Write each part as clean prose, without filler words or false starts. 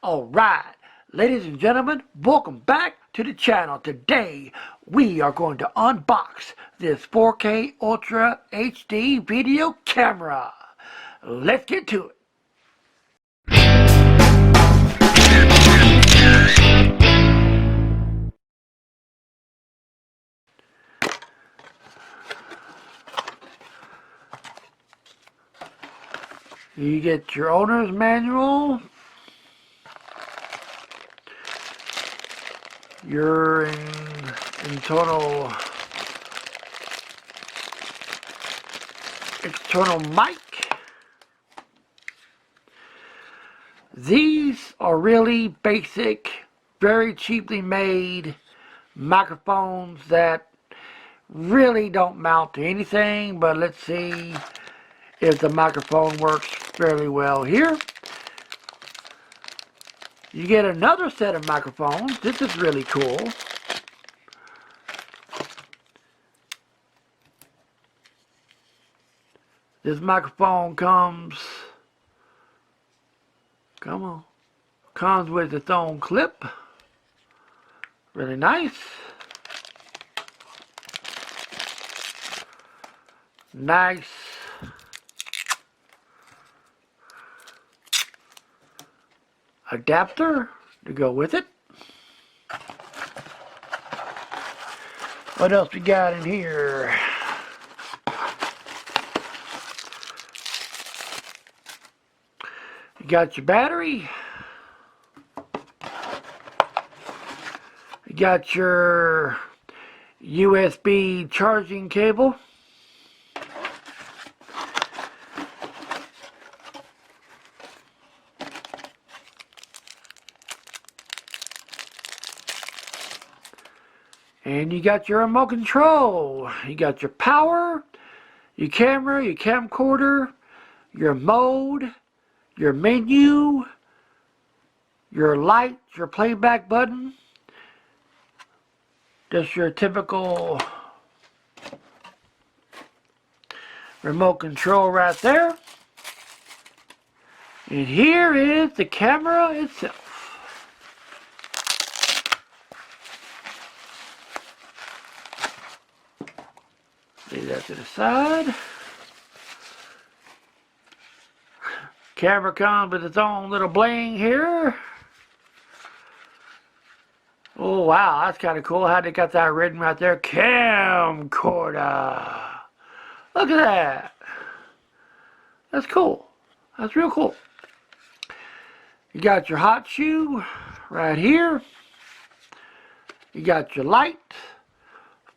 Alright, ladies and gentlemen, welcome back to the channel. Today, we are going to unbox this 4K Ultra HD video camera. Let's get to it. You get your owner's manual, your internal mic. These are really basic, very cheaply made microphones that really don't mount to anything, but let's see if the microphone works fairly well here. You get another set of microphones. This is really cool. This microphone comes with its own clip. Really nice. Nice adapter to go with it. What else we got in here? You got your battery. You got your USB charging cable. And you got your remote control. You got your power, your camera, your camcorder, your mode, your menu, your light, your playback button. Just your typical remote control right there. And here is the camera itself. Leave that to the side. Camera comes with its own little bling here. Oh wow, that's kind of cool how they got that written right there. Camcorder. Look at that. That's cool. That's real cool. You got your hot shoe right here. You got your light.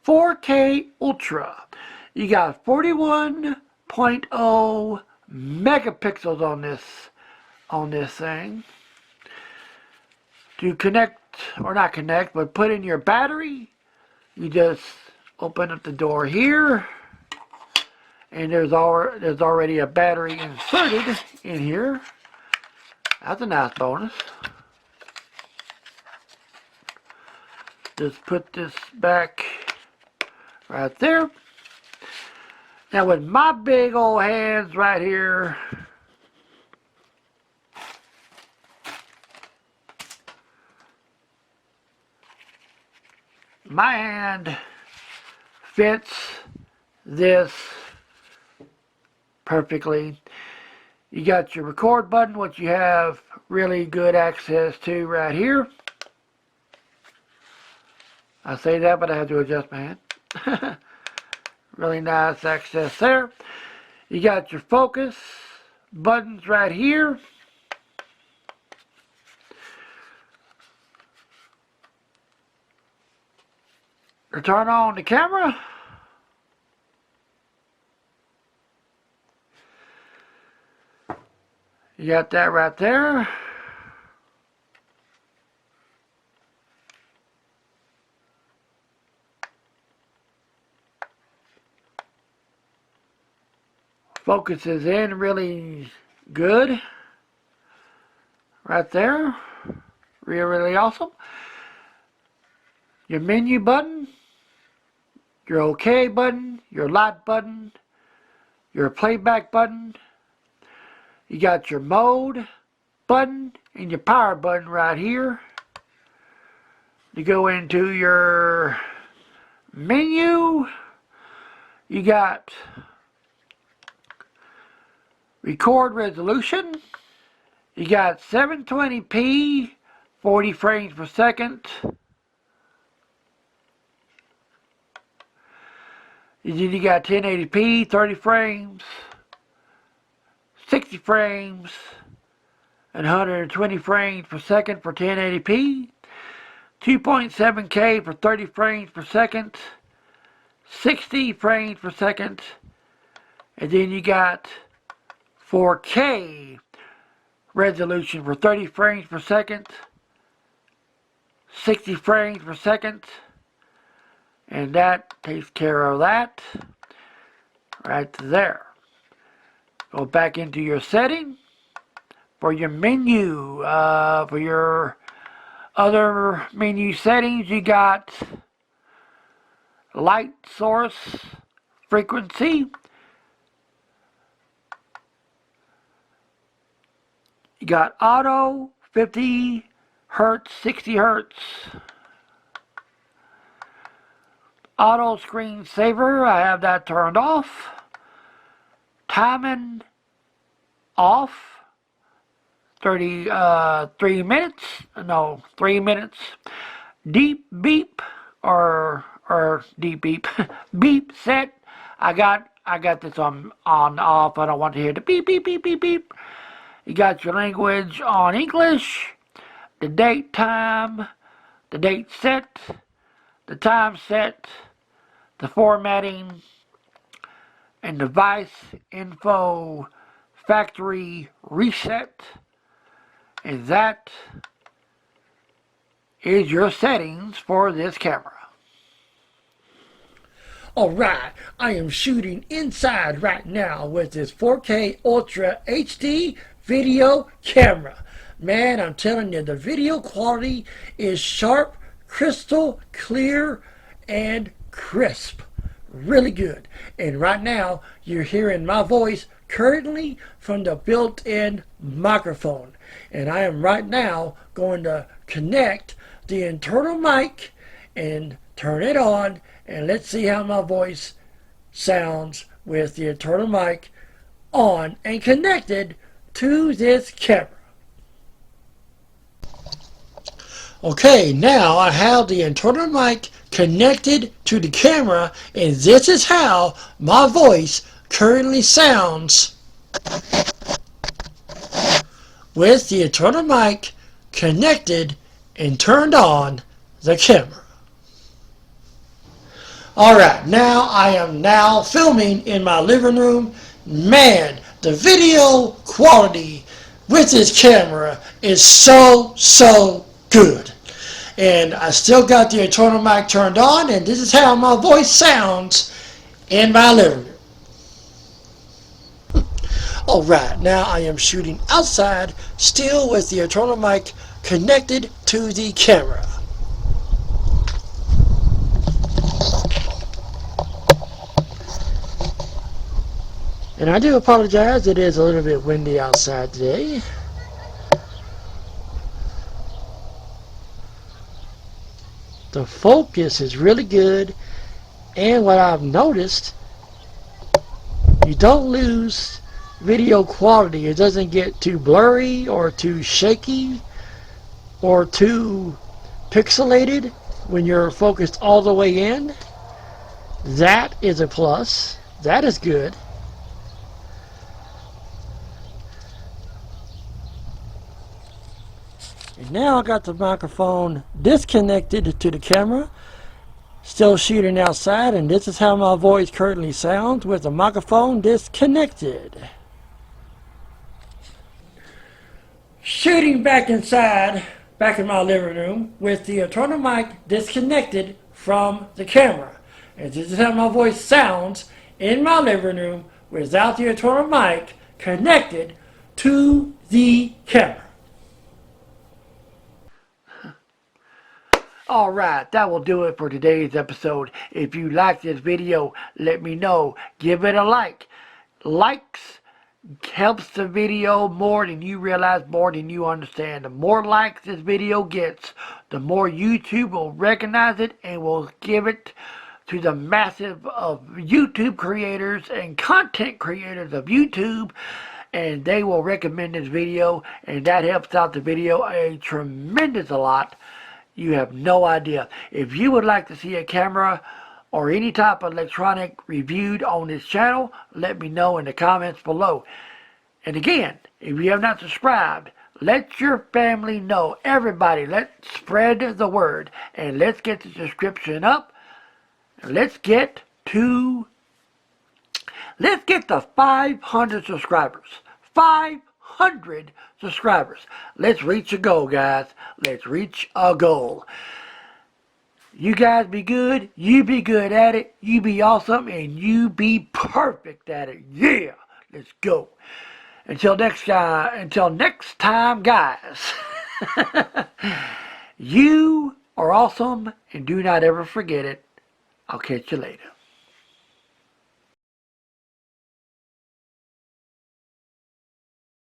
4K Ultra. You got 41.0 megapixels on this thing. To connect, or not connect, but put in your battery, you just open up the door here, and there's already a battery inserted in here. That's a nice bonus. Just put this back right there. Now with my big old hands right here, my hand fits this perfectly. You got your record button, which you have really good access to right here. I say that, but I have to adjust my hand. Really nice access there. You got your focus buttons right here. To turn on the camera. You got that right there. Focuses in really good. Right there. Really awesome. Your menu button. Your OK button. Your light button. Your playback button. You got your mode button and your power button right here to go into your menu. You got record resolution. You got 720p, 40 frames per second. Then you got 1080p, 30 frames, 60 frames, and 120 frames per second for 1080p. 2.7K for 30 frames per second, 60 frames per second, and then you got 4K resolution for 30 frames per second, 60 frames per second, and that takes care of that right there. Go back into your setting for your menu, for your other menu settings. You got light source frequency. You got auto, 50 hertz, 60 hertz. Auto screensaver, I have that turned off. Timing off. 3 minutes. No, 3 minutes. Deep beep or deep beep. Beep set. I got this on off. I don't want to hear the beep beep beep beep beep. You got your language on English, the date time, the date set, the time set, the formatting, and device info factory reset. And that is your settings for this camera. Alright, I am shooting inside right now with this 4K Ultra HD video camera. Man, I'm telling you, the video quality is sharp, crystal clear, and crisp. Really good. And right now, you're hearing my voice currently from the built-in microphone. And I am right now going to connect the internal mic and turn it on, and let's see how my voice sounds with the internal mic on and connected to this camera. Okay, now I have the internal mic connected to the camera, and this is how my voice currently sounds with the internal mic connected and turned on the camera. Alright, now I am now filming in my living room. Man, the video quality with this camera is so good. And I still got the internal mic turned on, and this is how my voice sounds in my living room. Alright, now I am shooting outside, still with the internal mic connected to the camera. And I do apologize, it is a little bit windy outside today. The focus is really good, and what I've noticed, you don't lose video quality. It doesn't get too blurry or too shaky or too pixelated when you're focused all the way in. That is a plus. That is good. And now I got the microphone disconnected to the camera, still shooting outside, and this is how my voice currently sounds with the microphone disconnected. Shooting back inside, back in my living room, with the internal mic disconnected from the camera. And this is how my voice sounds in my living room without the internal mic connected to the camera. Alright, that will do it for today's episode. If you like this video, let me know. Give it a like. Likes helps the video more than you realize, more than you understand. The more likes this video gets, the more YouTube will recognize it and will give it to the massive of YouTube creators and content creators of YouTube, and they will recommend this video, and that helps out the video a tremendous lot. You have no idea. If you would like to see a camera or any type of electronic reviewed on this channel, let me know in the comments below. And again, if you have not subscribed, let your family know. Everybody, let's spread the word. And let's get the subscription up. And let's get to 500 subscribers. 500 subscribers. Let's reach a goal, guys. Let's reach a goal. You guys be good. You be good at it. You be awesome. And you be perfect at it. Yeah. Let's go. Until next time, guys. You are awesome. And do not ever forget it. I'll catch you later.